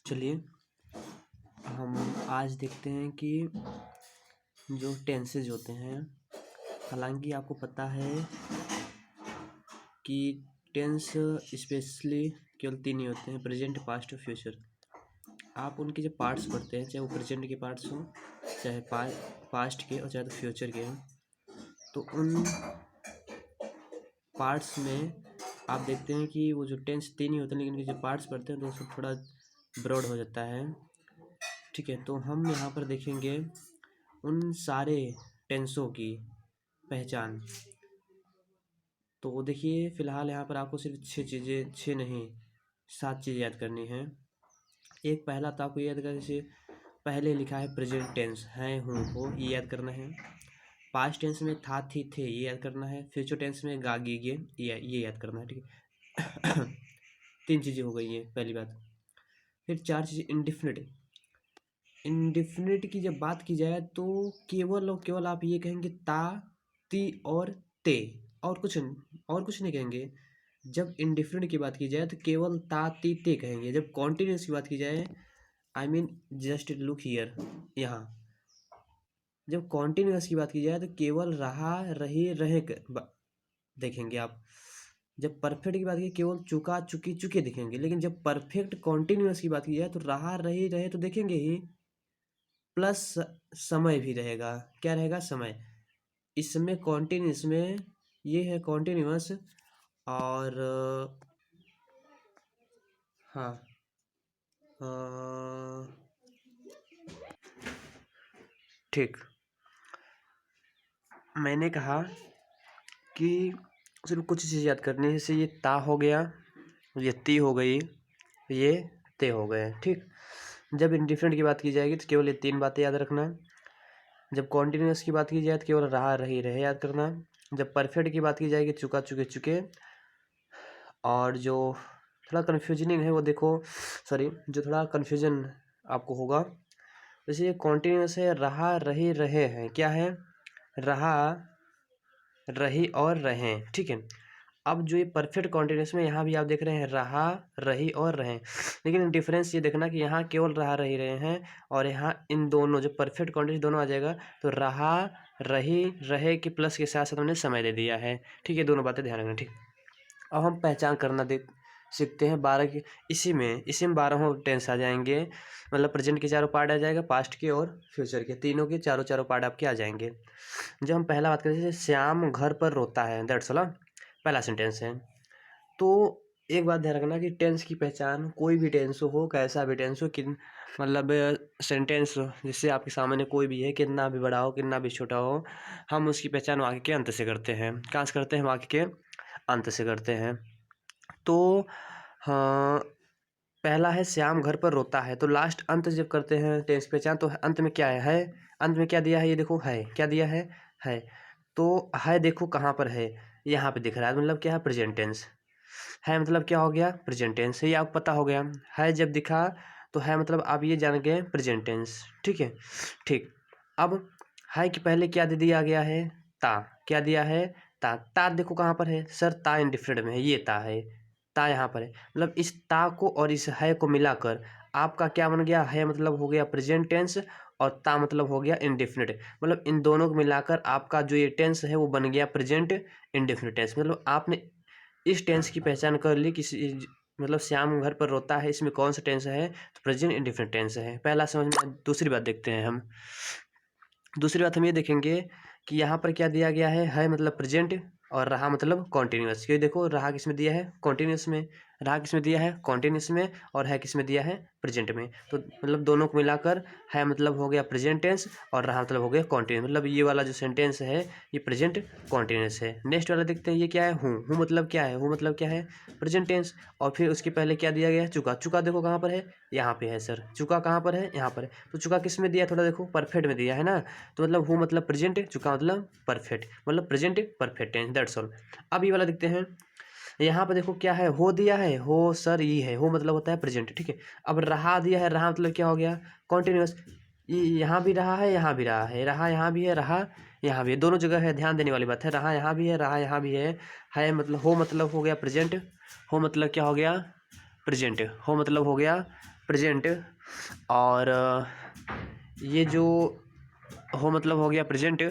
चलिए हम आज देखते हैं कि जो टेंसेज होते हैं, हालांकि आपको पता है कि टेंस स्पेशली केवल 3 ही होते हैं, प्रेजेंट, पास्ट और फ्यूचर। आप उनके जो पार्ट्स पढ़ते हैं, चाहे वो प्रेजेंट के पार्ट्स हों, चाहे पास्ट के और चाहे तो फ्यूचर के हों, तो उन पार्ट्स में आप देखते हैं कि वो जो टेंस 3 ही होते हैं, लेकिन उनके जो पार्ट्स पढ़ते हैं तो उसको थोड़ा ब्रॉड हो जाता है। ठीक है, तो हम यहाँ पर देखेंगे उन सारे टेंसों की पहचान। तो देखिए फ़िलहाल यहाँ पर आपको सिर्फ 6 नहीं 7 चीज़ें याद करनी हैं। एक पहला तो आपको याद करना, जैसे पहले लिखा है प्रेजेंट टेंस, हैं, हूँ, हो, ये याद करना है। पास्ट टेंस में था, थी, थे, ये याद करना है। फ्यूचर टेंस में गा, गी, गे, ये याद करना है। ठीक है 3 चीज़ें हो गई हैं पहली बात। फिर 4 चीज़ें इंडिफिनिट की जब बात की जाए तो केवल और केवल आप ये कहेंगे ता, ती और ते, और कुछ नहीं कहेंगे। जब इंडिफिनिट की बात की जाए तो केवल ता, ती, ते कहेंगे। जब कॉन्टिन्यूस की बात की जाए, I mean just look here, यहाँ जब कॉन्टिन्यूस की बात की जाए तो केवल रहा, रही, रहे देखेंगे आप। जब परफेक्ट की बात की केवल चुका, चुकी, चुके दिखेंगे। लेकिन जब परफेक्ट कॉन्टिन्यूस की बात की जाए तो रहा, रही, रहे तो देखेंगे ही, प्लस समय भी रहेगा। क्या रहेगा? समय। इसमें कॉन्टिन्यूस में ये है कॉन्टिन्यूस, और हाँ ठीक, मैंने कहा कि सिर्फ कुछ चीज़ याद करनी है। जैसे ये ता हो गया, ये ती हो गई, ये ते हो गए। ठीक, जब इंडिफरेंट की बात की जाएगी तो केवल ये 3 बातें याद रखना। जब कॉन्टिन्यूस की बात की जाए तो केवल रहा, रही, रहे याद करना। जब परफेक्ट की बात की जाएगी चुका, चुके, चुके। और जो थोड़ा कन्फ्यूजनिंग है वो देखो, सॉरी, जो थोड़ा कन्फ्यूजन आपको होगा, जैसे ये कॉन्टिन्यूस है, रहा, रही, रहे हैं। क्या है? रहा, रही और रहें। ठीक है, अब जो ये परफेक्ट कॉन्टिन्यूस में यहाँ भी आप देख रहे हैं रहा, रही और रहें, लेकिन डिफरेंस ये देखना कि यहाँ केवल रहा, रही, रहे हैं, और यहाँ इन दोनों जो परफेक्ट कॉन्टिन्यूस दोनों आ जाएगा। तो रहा, रही, रहे के प्लस के साथ साथ हमने समय दे दिया है। ठीक है, दोनों बातें ध्यान रखना। ठीक, अब हम पहचान करना सीखते हैं 12 की। इसी में 12 टेंस आ जाएंगे, मतलब प्रेजेंट के चारों पार्ट आ जाएगा, पास्ट के और फ्यूचर के, तीनों के चारों पार्ट आपके आ जाएंगे। जब हम पहला बात करें, जैसे श्याम घर पर रोता है, दैट्स ऑल, पहला सेंटेंस है। तो एक बात ध्यान रखना कि टेंस की पहचान, कोई भी टेंस हो, कैसा भी टेंस हो, मतलब सेंटेंस जिससे आपके सामने कोई भी है, कितना भी बड़ा हो, कितना भी छोटा हो, हम उसकी पहचान वाक्य के अंत से करते हैं। कहाँ से करते हैं? वाक्य के अंत से करते हैं। तो हाँ, पहला है श्याम घर पर रोता है, तो लास्ट अंत जब करते हैं टेंस पहचान, तो अंत में क्या है? अंत में क्या दिया है? ये देखो, है। क्या दिया है। तो है देखो कहाँ पर है, यहाँ पे दिख रहा है, मतलब क्या है? प्रेजेंट टेंस है। मतलब क्या हो गया? Present tense. ये आपको पता हो गया, है जब दिखा तो है, मतलब आप ये जान गए प्रेजेंट टेंस। ठीक है, ठीक। अब है कि पहले क्या दे दिया गया है? ता। क्या दिया है? ता। ता देखो कहाँ पर है सर? ता इंडिफिनिट में है, ये ता है, ता यहाँ पर है। मतलब इस ता को और इस है को मिलाकर आपका क्या बन गया? है मतलब हो गया प्रेजेंट टेंस, और ता मतलब हो गया इंडिफिनिट। मतलब इन दोनों को मिलाकर आपका जो ये टेंस है वो बन गया प्रेजेंट इंडिफिनिट टेंस। मतलब आपने इस टेंस की पहचान कर ली, किसी मतलब श्याम घर पर रोता है, इसमें कौन सा टेंस है? तो प्रेजेंट इंडिफिनिट टेंस है। पहला समझ में। दूसरी बात देखते हैं हम। दूसरी बात हम ये देखेंगे कि यहाँ पर क्या दिया गया है मतलब प्रेजेंट, और रहा मतलब कॉन्टिन्यूस। क्योंकि देखो रहा किस में दिया है? कॉन्टिन्यूस में। रहा किस में दिया है? कॉन्टिन्यूस में। और है किस में दिया है? प्रेजेंट में। तो मतलब दोनों को मिलाकर है मतलब हो गया प्रेजेंट टेंस, और रहा मतलब हो गया कॉन्टिन्यूस। मतलब ये वाला जो सेंटेंस है ये प्रेजेंट कॉन्टिन्यूस है। नेक्स्ट वाला देखते हैं, ये क्या है? हूँ मतलब क्या है? हूँ मतलब क्या है? Present tense. और फिर उसके पहले क्या दिया गया है? चुका। चुका देखो कहाँ पर है? यहाँ पे है सर। चुका कहाँ पर है? यहाँ पर है। तो चुका किस में दिया? थोड़ा देखो, परफेक्ट में दिया है ना। तो मतलब हूँ मतलब प्रेजेंट, चुका मतलब परफेक्ट, मतलब present perfect tense, that's all. अब ये वाला देखते हैं, यहाँ पर देखो क्या है? हो दिया है, हो सर ये है, हो मतलब होता है प्रेजेंट। ठीक है, अब रहा दिया है, रहा मतलब क्या हो गया? कॉन्टिन्यूस। ये यहाँ भी रहा है, यहाँ भी रहा है, रहा यहाँ भी है, रहा यहाँ भी है, दोनों जगह है, ध्यान देने वाली बात है। रहा यहाँ भी है, रहा यहाँ भी है मतलब हो मतलब हो गया प्रेजेंट, हो मतलब क्या हो गया? प्रेजेंट, हो मतलब हो गया प्रेजेंट, और ये जो हो मतलब हो गया प्रेजेंट,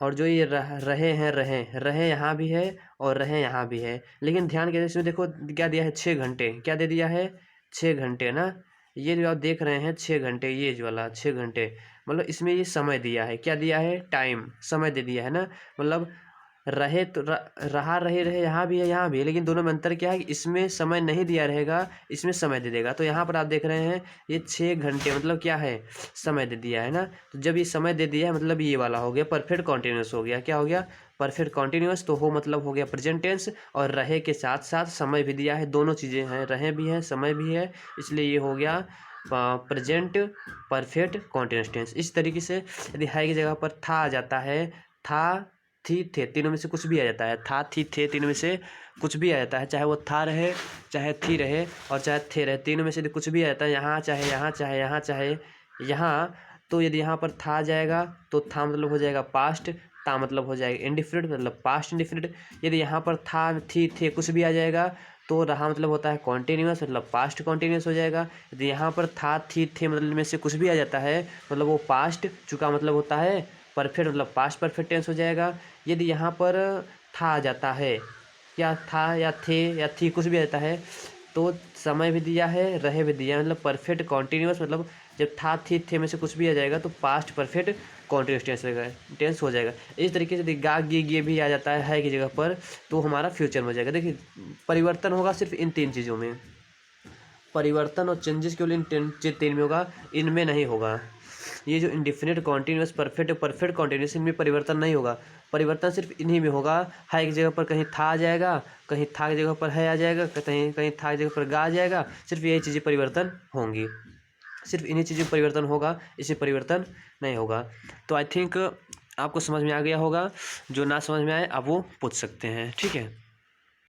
और जो ये रहे हैं, रहे यहाँ भी है और रहे यहाँ भी है। लेकिन ध्यान के इसमें देखो क्या दिया है, 6 घंटे। क्या दे दिया है, 6 घंटे ना। ये जो आप देख रहे हैं 6 घंटे, ये जो वाला 6 घंटे, मतलब इसमें ये समय दिया है। क्या दिया है, टाइम, समय दे दिया है ना। मतलब रहे तो रहे यहाँ भी है, यहाँ भी है, लेकिन दोनों में अंतर क्या है कि इसमें समय नहीं दिया रहेगा, इसमें समय दे देगा। तो यहाँ पर आप देख रहे हैं ये 6 घंटे मतलब क्या है, समय दे दिया है ना। तो जब ये समय दे दिया है मतलब ये वाला हो गया परफेक्ट कॉन्टिन्यूस हो गया। क्या हो गया, परफेक्ट कॉन्टिन्यूस। तो हो मतलब हो गया प्रेजेंट टेंस, और रहे के साथ साथ समय भी दिया है, दोनों चीज़ें हैं, रहे भी हैं समय भी है, इसलिए ये हो गया प्रेजेंट परफेक्ट कॉन्टिन्यूस टेंस। इस तरीके से यदि है की जगह पर था आ जाता है, था थी थे, तीनों में से कुछ भी आ जाता है। था थी थे, तीनों में से कुछ भी आ जाता है, चाहे वो था रहे, चाहे थी रहे, और चाहे थे रहे, तीनों में से कुछ भी आ जाता है। यहाँ चाहे यहाँ, चाहे यहाँ, चाहे यहाँ। तो यदि यहाँ पर था जाएगा तो था मतलब हो जाएगा पास्ट, ता मतलब हो जाएगा इंडिफिनिट, मतलब पास्ट इंडिफिनिट। यदि यहाँ पर था थी थे कुछ भी आ जाएगा तो रहा मतलब होता है कॉन्टीन्यूअस, मतलब पास्ट कॉन्टीन्यूअस हो जाएगा। यदि यहाँ पर था थी थे मतलब में से कुछ भी आ जाता है मतलब वो पास्ट चुका मतलब होता है परफेक्ट, मतलब पास्ट परफेक्ट टेंस हो जाएगा। यदि यहाँ पर था आ जाता है, क्या था या थे या थी कुछ भी आ जाता है, तो समय भी दिया है, रहे भी दिया है, मतलब परफेक्ट कॉन्टीन्यूअस, मतलब जब था थी थे में से कुछ भी आ जाएगा तो पास्ट परफेक्ट कॉन्टीन्यूअस टेंस हो जाएगा। इस तरीके से गा गे गे भी आ जाता है की जगह पर, तो हमारा फ्यूचर में हो जाएगा। देखिए परिवर्तन होगा सिर्फ इन 3 चीज़ों में, परिवर्तन और चेंजेस केवल इन 3 में होगा, इनमें नहीं होगा। ये जो indefinite continuous perfect perfect continuous, इनमें परिवर्तन नहीं होगा। परिवर्तन सिर्फ इन्हीं में होगा। है की जगह पर कहीं था आ जाएगा, कहीं था की जगह पर है आ जाएगा, कहीं कहीं था की जगह पर गा आ जाएगा। सिर्फ यही चीज़ें परिवर्तन होंगी, सिर्फ इन्हीं चीज़ों में परिवर्तन होगा, इसमें परिवर्तन नहीं होगा। तो आई थिंक आपको समझ में आ गया होगा। जो ना समझ में आए आप वो पूछ सकते हैं, ठीक है।